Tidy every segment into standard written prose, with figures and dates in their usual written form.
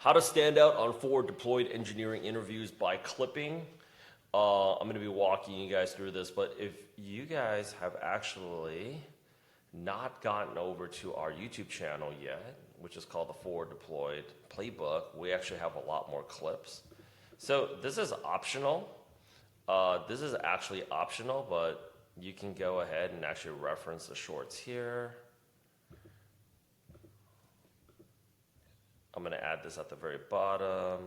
How to stand out on forward deployed engineering interviews by clipping. I'm going to be walking you guys through this, but if you guys have actually not gotten over to our YouTube channel yet, which is called the Forward Deployed Playbook, we actually have a lot more clips. So this is optional. This is actually optional, but you can go ahead and actually reference the shorts here. I'm going to add this at the very bottom.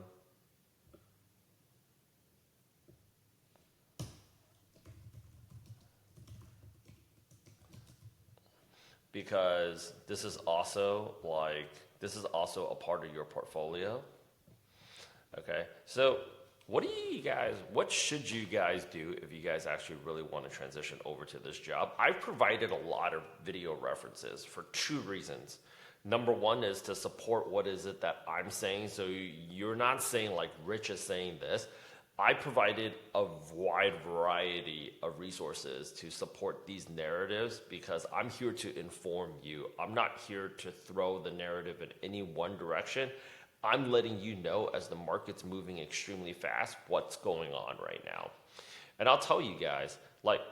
Because this is also a part of your portfolio. Okay, so what should you guys do if you guys actually really want to transition over to this job? I've provided a lot of video references for two reasons. Number one is to support what is it that I'm saying, so you're not saying like Rich is saying this. I provided a wide variety of resources to support these narratives because I'm here to inform you. I'm not here to throw the narrative in any one direction. I'm letting you know as the market's moving extremely fast what's going on right now. And I'll tell you guys, like,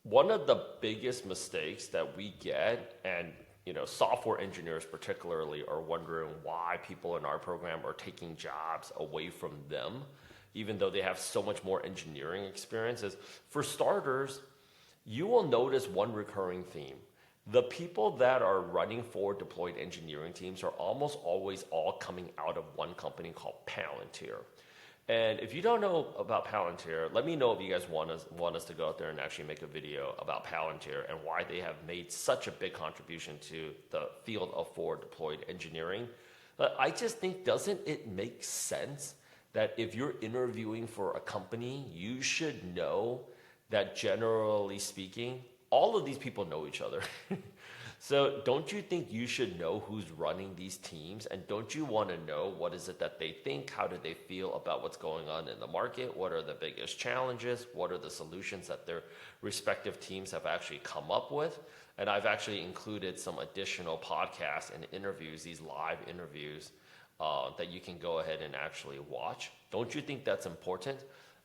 one of the biggest mistakes that we get, and software engineers particularly are wondering why people in our program are taking jobs away from them, even though they have so much more engineering experience, is, for starters, you will notice one recurring theme. The people that are running forward deployed engineering teams are almost always all coming out of one company called Palantir. And if you don't know about Palantir, let me know if you guys want us to go out there and actually make a video about Palantir and why they have made such a big contribution to the field of forward deployed engineering. But I just think, doesn't it make sense that if you're interviewing for a company, you should know that, generally speaking, all of these people know each other. So don't you think you should know who's running these teams? And don't you want to know what is it that they think? How do they feel about what's going on in the market? What are the biggest challenges? What are the solutions that their respective teams have actually come up with? And I've actually included some additional podcasts and interviews, these live interviews, that you can go ahead and actually watch. Don't you think that's important?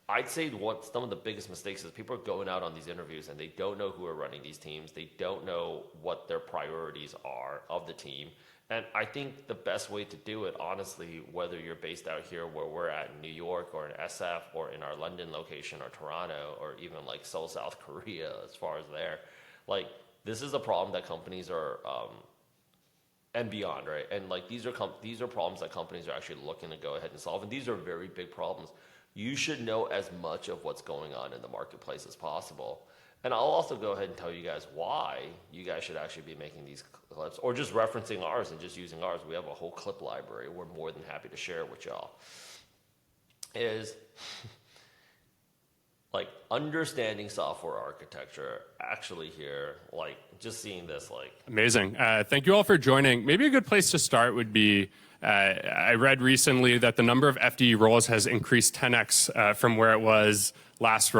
I'd say some of the biggest mistakes is people are going out on these interviews and they don't know who are running these teams. They don't know what their priorities are of the team. And I think the best way to do it, honestly, whether you're based out here where we're at in New York or in SF or in our London location or Toronto or even like Seoul, South Korea, as far as there, like, this is a problem that companies are, and beyond, right? And like, these are problems that companies are actually looking to go ahead and solve. And these are very big problems. You should know as much of what's going on in the marketplace as possible. And I'll also go ahead and tell you guys why you guys should actually be making these clips, or just referencing ours and just using ours. We have a whole clip library. We're more than happy to share it with y'all. Is like understanding software architecture actually here, like just seeing this, like. Amazing. Thank you all for joining. Maybe a good place to start would be, I read recently that the number of FDE roles has increased 10x from where it was last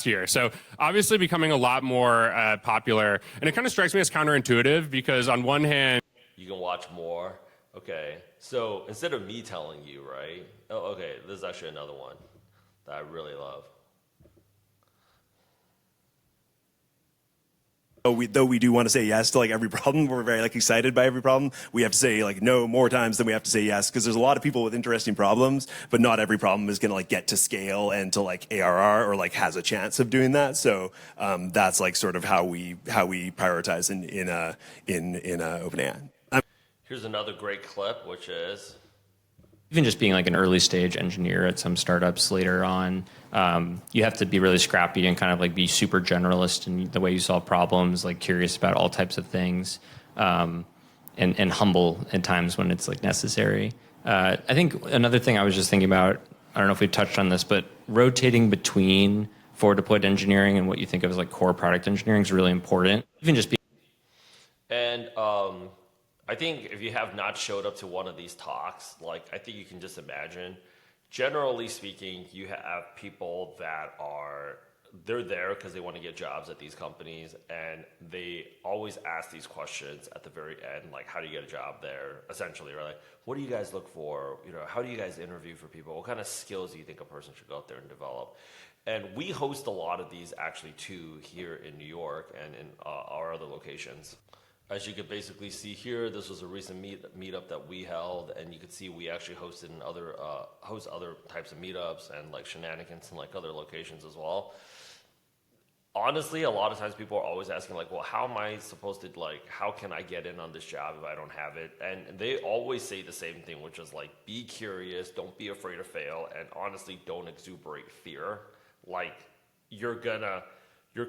year. So obviously becoming a lot more popular. And it kind of strikes me as counterintuitive because on one hand, you can watch more. Okay, so instead of me telling you, right? Oh, okay, this is actually another one that I really love. Though we do want to say yes to like every problem, we're very like excited by every problem. We have to say like no more times than we have to say yes, because there's a lot of people with interesting problems, but not every problem is going to like get to scale and to like ARR or like has a chance of doing that. So that's like sort of how we prioritize in OpenAI. Here's another great clip, which is even just being like an early stage engineer at some startups later on, you have to be really scrappy and kind of like be super generalist in the way you solve problems, like curious about all types of things, and humble at times when it's like necessary. I think another thing I was just thinking about, I don't know if we touched on this, but rotating between forward deployed engineering and what you think of as like core product engineering is really important. Even just be. And I think if you have not showed up to one of these talks, like, I think you can just imagine, generally speaking, you have people that are they're there because they want to get jobs at these companies, and they always ask these questions at the very end, like, how do you get a job there? Essentially, right? Like, what do you guys look for? How do you guys interview for people? What kind of skills do you think a person should go out there and develop? And we host a lot of these actually too here in New York and in our other locations. As you could basically see here, this was a recent meetup that we held, and you could see we actually hosted host other types of meetups and like shenanigans and like other locations as well. Honestly, a lot of times people are always asking like, well, how am I supposed to, like, how can I get in on this job if I don't have it? And they always say the same thing, which is like, be curious, don't be afraid to fail, and honestly, don't exuberate fear. Like, you're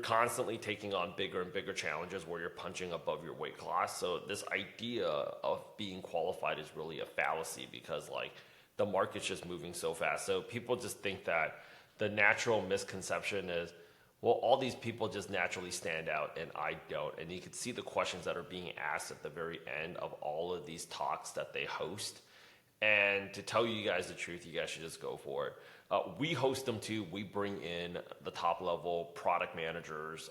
constantly taking on bigger and bigger challenges where you're punching above your weight class. So this idea of being qualified is really a fallacy because like the market's just moving so fast. So people just think that the natural misconception is, well, all these people just naturally stand out and I don't. And you can see the questions that are being asked at the very end of all of these talks that they host. And to tell you guys the truth, you guys should just go for it. We host them too. We bring in the top level product managers,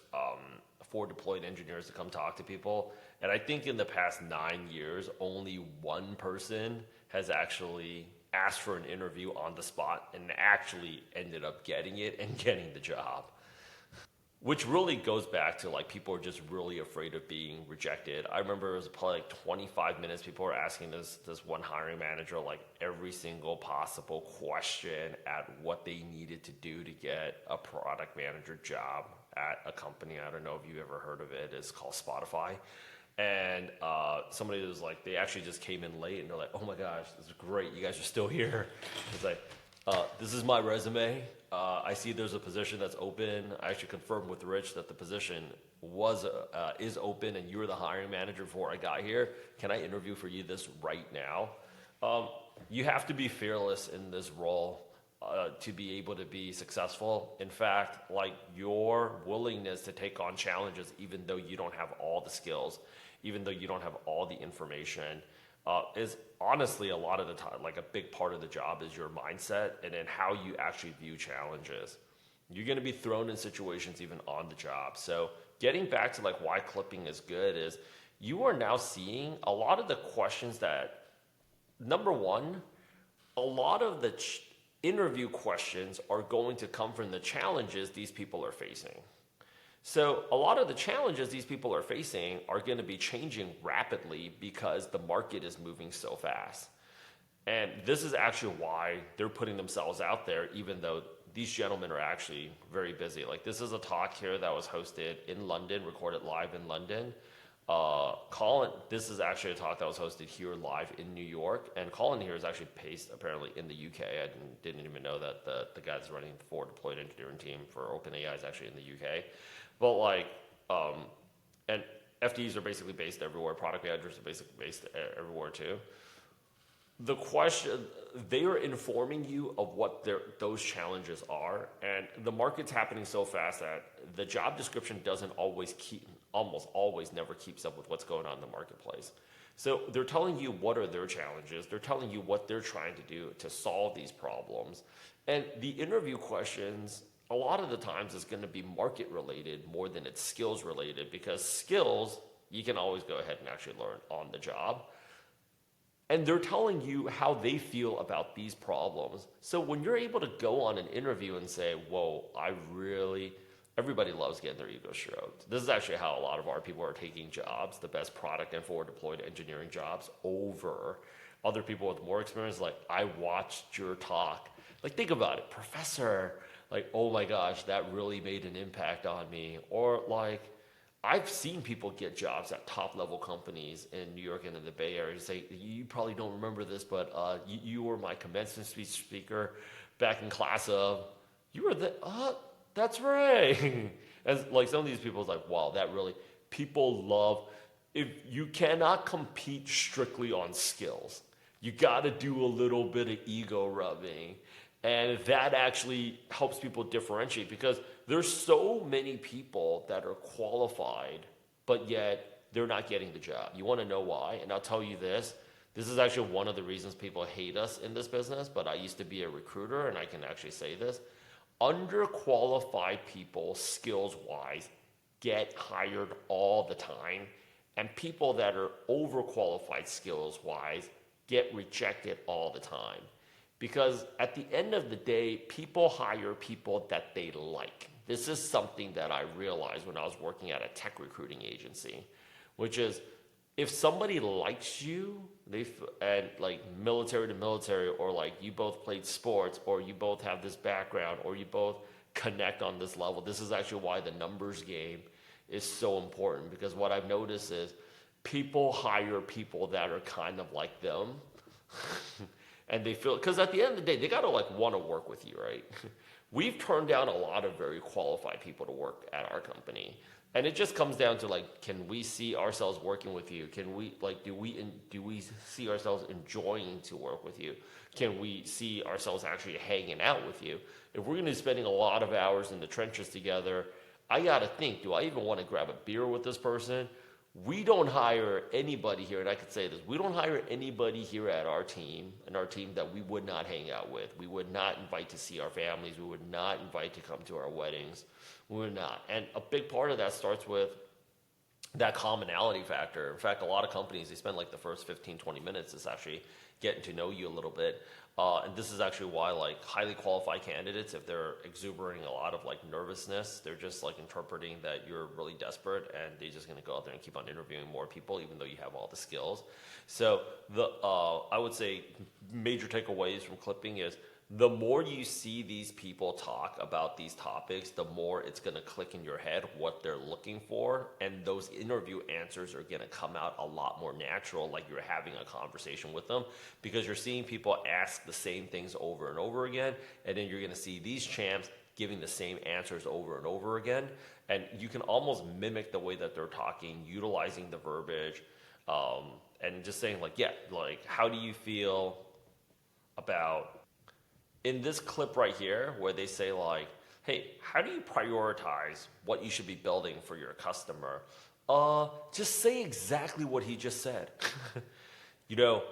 for deployed engineers to come talk to people. And I think in the past 9 years, only one person has actually asked for an interview on the spot and actually ended up getting it and getting the job. Which really goes back to like people are just really afraid of being rejected. I remember it was probably like 25 minutes. People were asking this one hiring manager like every single possible question at what they needed to do to get a product manager job at a company. I don't know if you've ever heard of it. It's called Spotify. And somebody was like, they actually just came in late and they're like, oh my gosh, this is great. You guys are still here. It's like, this is my resume. I see there's a position that's open. I actually confirmed with Rich that the position is open and you were the hiring manager before I got here. Can I interview for you this right now? You have to be fearless in this role to be able to be successful. In fact, like your willingness to take on challenges even though you don't have all the skills, even though you don't have all the information, is honestly a lot of the time, like a big part of the job is your mindset and then how you actually view challenges. You're going to be thrown in situations even on the job. So getting back to like why clipping is good is you are now seeing a lot of the questions that, number one, a lot of the interview questions are going to come from the challenges these people are facing. So a lot of the challenges these people are facing are going to be changing rapidly because the market is moving so fast. And this is actually why they're putting themselves out there, even though these gentlemen are actually very busy. Like this is a talk here that was hosted in London, recorded live in London. This is actually a talk that was hosted here live in New York. And Colin here is actually based apparently in the UK. I didn't even know that the guy that's running the forward deployed engineering team for OpenAI is actually in the UK. But like, and FDEs are basically based everywhere. Product managers are basically based everywhere too. The question, they are informing you of what those challenges are. And the market's happening so fast that the job description doesn't always almost always never keeps up with what's going on in the marketplace. So they're telling you what are their challenges. They're telling you what they're trying to do to solve these problems. And the interview questions, a lot of the times is going to be market related more than it's skills related, because skills you can always go ahead and actually learn on the job. And they're telling you how they feel about these problems. So when you're able to go on an interview and say, whoa, everybody loves getting their ego stroked. This is actually how a lot of our people are taking jobs, the best product and forward deployed engineering jobs, over other people with more experience. Like, I watched your talk. Like, think about it, professor. Like, oh my gosh, that really made an impact on me. Or like, I've seen people get jobs at top level companies in New York and in the Bay Area. Say, you probably don't remember this, but you were my commencement speech speaker back in class of, you were that's right. And like some of these people is like, wow, that really, people love, if you cannot compete strictly on skills, you got to do a little bit of ego rubbing. And that actually helps people differentiate, because there's so many people that are qualified, but yet they're not getting the job. You want to know why? And I'll tell you this. This is actually one of the reasons people hate us in this business, but I used to be a recruiter, and I can actually say this. underqualified people, skills-wise, get hired all the time, and people that are overqualified skills-wise get rejected all the time. Because at the end of the day, people hire people that they like. This is something that I realized when I was working at a tech recruiting agency, which is if somebody likes you, and like military to military, or like you both played sports, or you both have this background, or you both connect on this level. This is actually why the numbers game is so important, because what I've noticed is people hire people that are kind of like them. And they feel, because at the end of the day, they got to like want to work with you, right? We've turned down a lot of very qualified people to work at our company. And it just comes down to like, can we see ourselves working with you? Can we like, do we see ourselves enjoying to work with you? Can we see ourselves actually hanging out with you? If we're going to be spending a lot of hours in the trenches together, I got to think, do I even want to grab a beer with this person? We don't hire anybody here, and I could say this, we don't hire anybody here at our team, that we would not hang out with. We would not invite to see our families. We would not invite to come to our weddings. We would not. And a big part of that starts with that commonality factor. In fact, a lot of companies, they spend like the first 15, 20 minutes is actually getting to know you a little bit. And this is actually why like highly qualified candidates, if they're exuberating a lot of like nervousness, they're just like interpreting that you're really desperate, and they're just going to go out there and keep on interviewing more people, even though you have all the skills. So I would say major takeaways from clipping is the more you see these people talk about these topics, the more it's going to click in your head what they're looking for. And those interview answers are going to come out a lot more natural, like you're having a conversation with them, because you're seeing people ask the same things over and over again. And then you're going to see these champs giving the same answers over and over again. And you can almost mimic the way that they're talking, utilizing the verbiage, and just saying like, yeah, like, how do you feel about, in this clip right here, where they say like, hey, how do you prioritize what you should be building for your customer? Just say exactly what he just said. You know,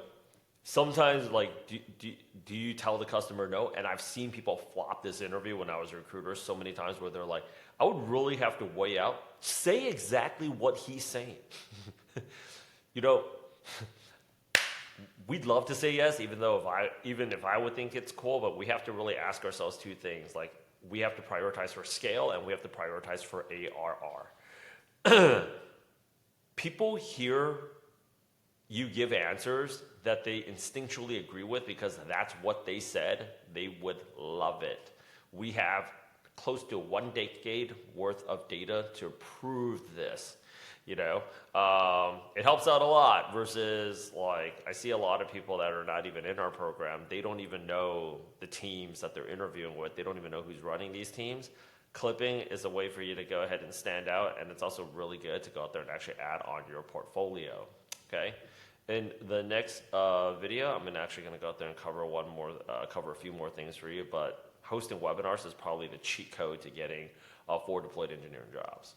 sometimes like, do you tell the customer no? And I've seen people flop this interview when I was a recruiter so many times, where they're like, I would really have to weigh out, say exactly what he's saying. You know, we'd love to say yes, even if I would think it's cool, but we have to really ask ourselves two things. Like, we have to prioritize for scale, and we have to prioritize for ARR. People hear you give answers that they instinctually agree with because that's what they said. They would love it. We have close to 1 decade worth of data to prove this. You know, it helps out a lot versus like, I see a lot of people that are not even in our program. They don't even know the teams that they're interviewing with. They don't even know who's running these teams. Clipping is a way for you to go ahead and stand out, and it's also really good to go out there and actually add on your portfolio. Okay. In the next video, I'm actually going to go out there and cover a few more things for you. But hosting webinars is probably the cheat code to getting 4 deployed engineering jobs.